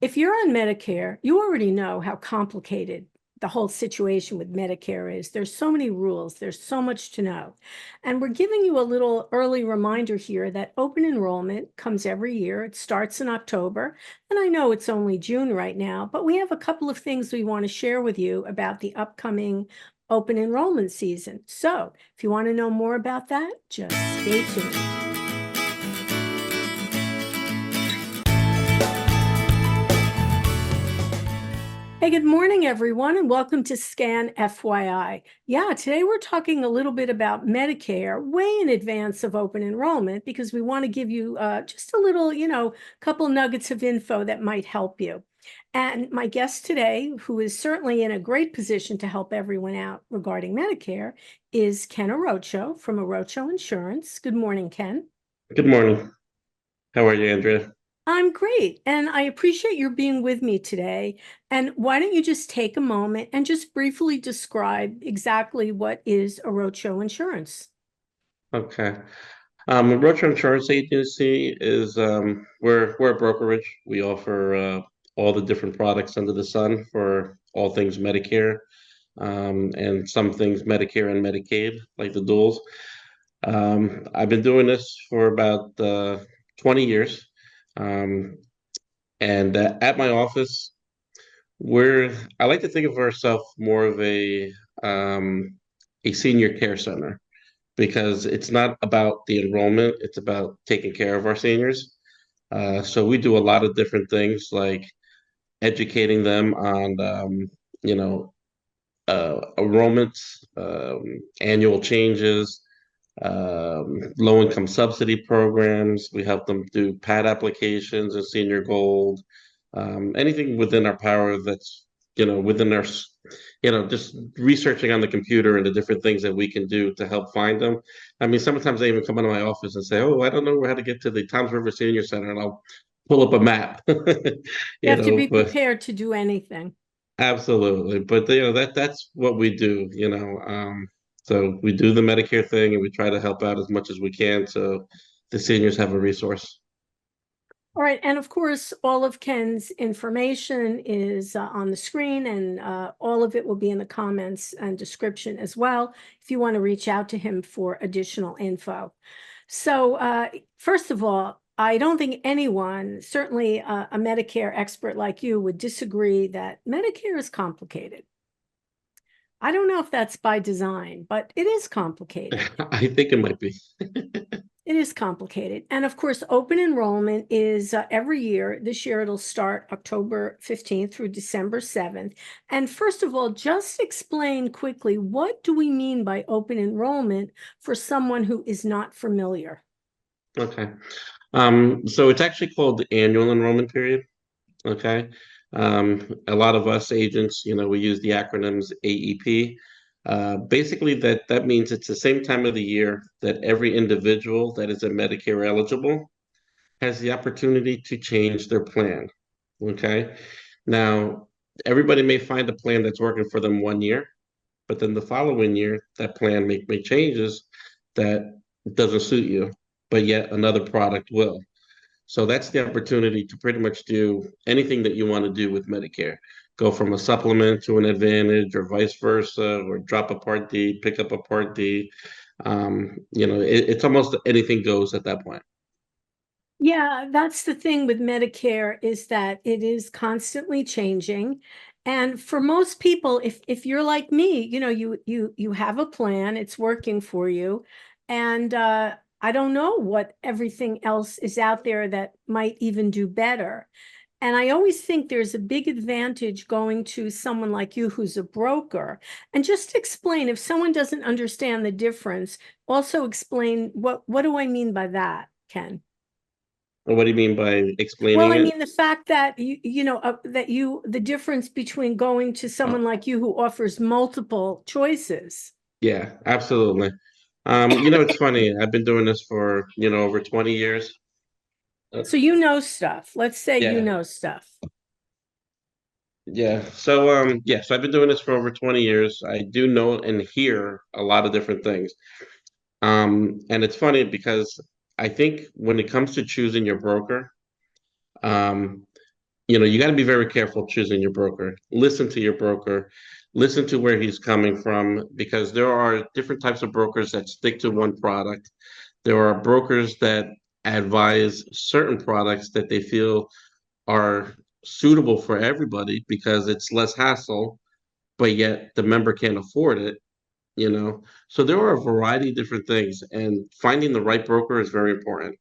If you're on Medicare, you already know how complicated the whole situation with Medicare is. There's so many rules, there's so much to know. And we're giving you a little early reminder here that open enrollment comes every year. It starts in October. And I know it's only June right now, but we have a couple of things we want to share with you about the upcoming open enrollment season. So if you want to know more about that, just stay tuned. Hey, good morning, everyone, and welcome to Scan FYI. Yeah, today we're talking a little bit about Medicare way in advance of open enrollment because we want to give you just a little, couple nuggets of info that might help you. And my guest today, who is certainly in a great position to help everyone out regarding Medicare, is Ken Arocho from Arocho Insurance. Good morning, Ken. Good morning. How are you, Andrea? I'm great, and I appreciate your being with me today. And why don't you just take a moment and just briefly describe exactly what is Arocho Insurance? Okay. Arocho Insurance Agency is we're a brokerage. We offer all the different products under the sun for all things Medicare, and some things Medicare and Medicaid, like the duals. I've been doing this for about 20 years, um, and at my office, I like to think of ourselves more of a senior care center, because it's not about the enrollment, it's about taking care of our seniors. So we do a lot of different things like educating them on, you know, enrollments, annual changes, low income subsidy programs. We help them do PAD applications and senior gold, anything within our power that's, within our, just researching on the computer and the different things that we can do to help find them. I mean, sometimes they even come into my office and say, "Oh, I don't know how to get to the Toms River Senior Center," and I'll pull up a map. You have to be But prepared to do anything. absolutely. But that's what we do. So we do the Medicare thing, and we try to help out as much as we can so the seniors have a resource. All right, and of course, all of Ken's information is on the screen, and all of it will be in the comments and description as well if you want to reach out to him for additional info. So, first of all, I don't think anyone, certainly a Medicare expert like you, would disagree that Medicare is complicated. I don't know if that's by design, but it is complicated. I think it might be. It is complicated. And of course, open enrollment is every year. This year it'll start October 15th through December 7th. And first of all, just explain quickly, what do we mean by open enrollment for someone who is not familiar? Okay. So it's actually called the annual enrollment period. Okay. A lot of us agents, we use the acronyms AEP. Basically, that means it's the same time of the year that every individual that is a Medicare eligible has the opportunity to change their plan. Okay. Now, everybody may find a plan that's working for them one year, but then the following year, that plan make changes that doesn't suit you, but yet another product will. So that's the opportunity to pretty much do anything that you want to do with Medicare. Go from a supplement to an advantage, or vice versa, or drop a Part D, pick up a Part D. It's almost anything goes at that point. Yeah, that's the thing with Medicare is that it is constantly changing. And for most people, if you're like me, you have a plan, it's working for you. And I don't know what everything else is out there that might even do better. And I always think there's a big advantage going to someone like you who's a broker. And just explain, if someone doesn't understand the difference, also explain what do I mean by that, Ken? What do you mean by Well, explaining I it? mean the fact that the difference between going to someone Oh, like you who offers multiple choices. yeah, absolutely. It's funny. I've been doing this for, over 20 years. Uh, So you know stuff. Let's say you yeah, know stuff. yeah. So I've been doing this for over 20 years. I do know and hear a lot of different things. And it's funny because I think when it comes to choosing your broker, um, you got to be very careful choosing your broker. Listen to your broker, listen to where he's coming from, because there are different types of brokers that stick to one product. There are brokers that advise certain products that they feel are suitable for everybody because it's less hassle, but yet the member can't afford it. So there are a variety of different things, and finding the right broker is very important.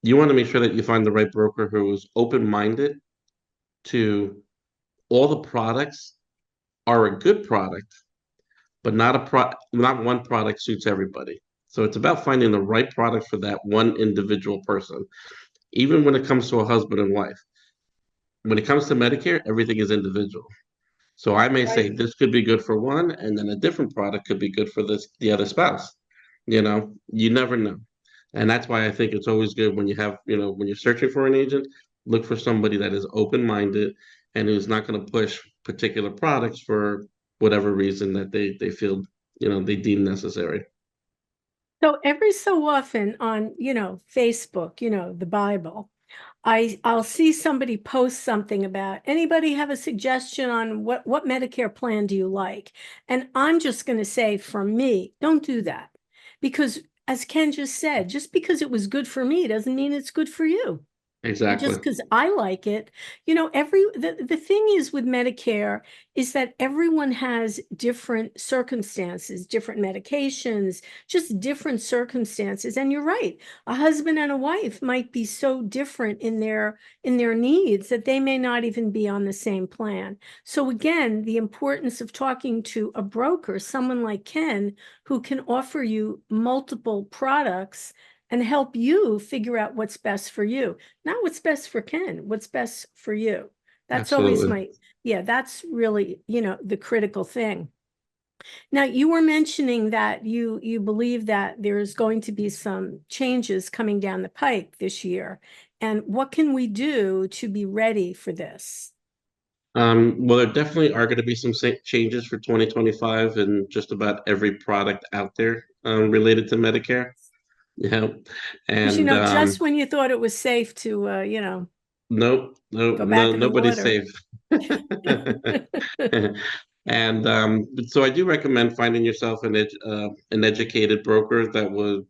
You want to make sure that you find the right broker who is open-minded to all the products are a good product, but not one product suits everybody. So it's about finding the right product for that one individual person. Even when it comes to a husband and wife, when it comes to Medicare, everything is individual. So I may say Right. this could be good for one, and then a different product could be good for the other spouse. You never know. And that's why I think it's always good when when you're searching for an agent, look for somebody that is open-minded and who's not going to push particular products for whatever reason that they feel, they deem necessary. So every so often on, Facebook, the Bible, I'll see somebody post something about anybody have a suggestion on what Medicare plan do you like? And I'm just going to say for me, don't do that. Because as Ken just said, just because it was good for me doesn't mean it's good for you. And Exactly. just because I like it, the thing is with Medicare is that everyone has different circumstances, different medications, just different circumstances. And you're right, a husband and a wife might be so different in their needs that they may not even be on the same plan. So again, the importance of talking to a broker, someone like Ken, who can offer you multiple products and help you figure out what's best for you, not what's best for Ken, what's best for you. That's always Absolutely. yeah, that's really, the critical thing. Now, you were mentioning that you believe that there's going to be some changes coming down the pike this year. And what can we do to be ready for this? Well, there definitely are going to be some changes for 2025 in just about every product out there related to Medicare. Yeah. Because, And just when you thought it was safe to, nope, no, go no, back in the nobody's water. safe. And so I do recommend finding yourself an educated broker that would,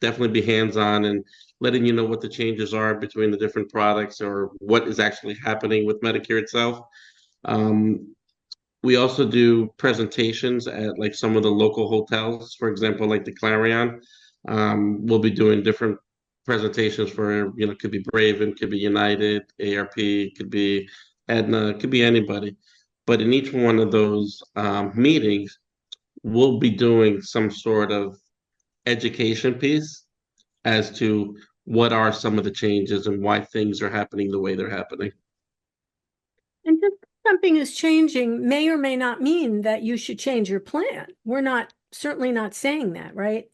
definitely be hands-on and letting you know what the changes are between the different products or what is actually happening with Medicare itself. Um, we also do presentations at like some of the local hotels, for example, like the Clarion. We'll be doing different presentations for, could be Braven, could be United, ARP, could be Aetna, could be anybody. But in each one of those meetings, we'll be doing some sort of education piece as to what are some of the changes and why things are happening the way they're happening. And just something is changing may or may not mean that you should change your plan. We're not certainly not saying that, right?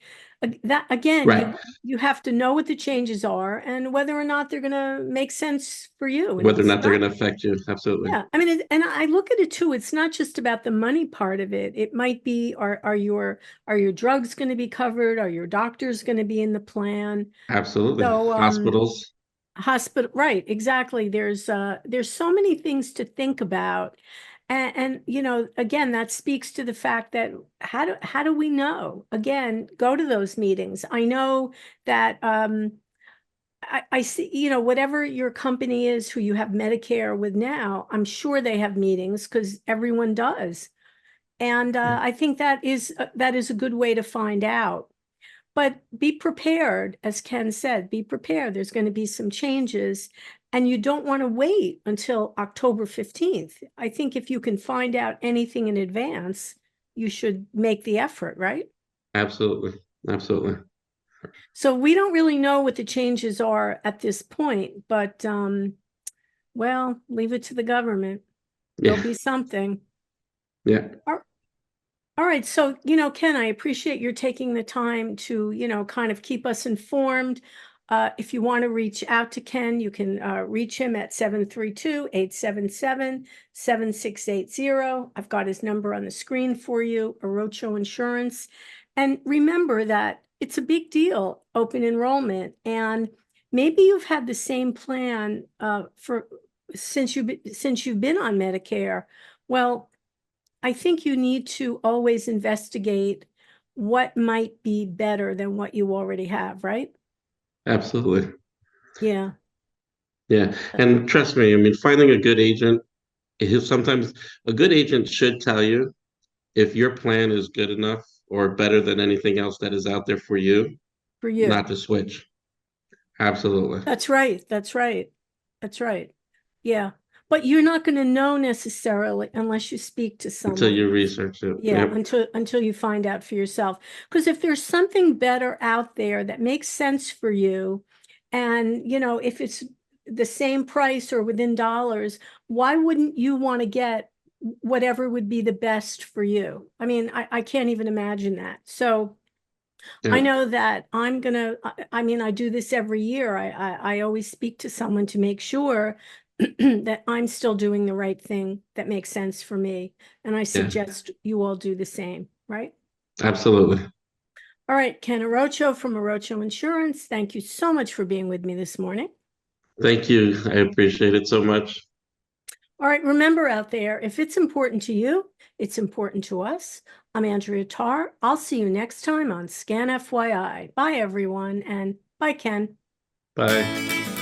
That again, Right. you have to know what the changes are and whether or not they're going to make sense for you. And Whether or it's not they're not, going to affect you. Absolutely. yeah. I mean, and I look at it too. It's not just about the money part of it. It might be, are your drugs going to be covered? Are your doctors going to be in the plan? Absolutely. So, Hospitals. hospital, right, exactly. There's so many things to think about. And again, that speaks to the fact that how do we know? Again, go to those meetings. I know that I see, whatever your company is who you have Medicare with now, I'm sure they have meetings because everyone does. And I think that is a good way to find out. But be prepared, as Ken said, be prepared. There's going to be some changes, and you don't want to wait until October 15th. I think if you can find out anything in advance, you should make the effort, right? Absolutely. Absolutely. So we don't really know what the changes are at this point, but well, leave it to the government. There'll Yeah. be something. Yeah. All right, so, Ken, I appreciate your taking the time to, kind of keep us informed. If you want to reach out to Ken, you can reach him at 732-877-7680. I've got his number on the screen for you, Arocho Insurance. And remember that it's a big deal, open enrollment. And maybe you've had the same plan since you've been on Medicare, well, I think you need to always investigate what might be better than what you already have, right? Absolutely. Yeah. Yeah. And trust me, I mean, finding a good agent is sometimes a good agent should tell you if your plan is good enough or better than anything else that is out there for you, For not you. to switch. Absolutely. That's right. That's right. That's right. Yeah. But you're not going to know necessarily unless you speak to Until someone. you research it. Yeah, Yep. until you find out for yourself. Because if there's something better out there that makes sense for you, and if it's the same price or within dollars, why wouldn't you want to get whatever would be the best for you? I mean, I can't even imagine that. So I Yep. know that I mean, I do this every year. I always speak to someone to make sure that I'm still doing the right thing that makes sense for me. And I Yeah. suggest you all do the same, right? Absolutely. All right, Ken Arocho from Arocho Insurance. Thank you so much for being with me this morning. Thank you. I appreciate it so much. All right, remember out there, if it's important to you, it's important to us. I'm Andrea Tarr. I'll see you next time on Scan FYI. Bye, everyone, and bye, Ken. Bye.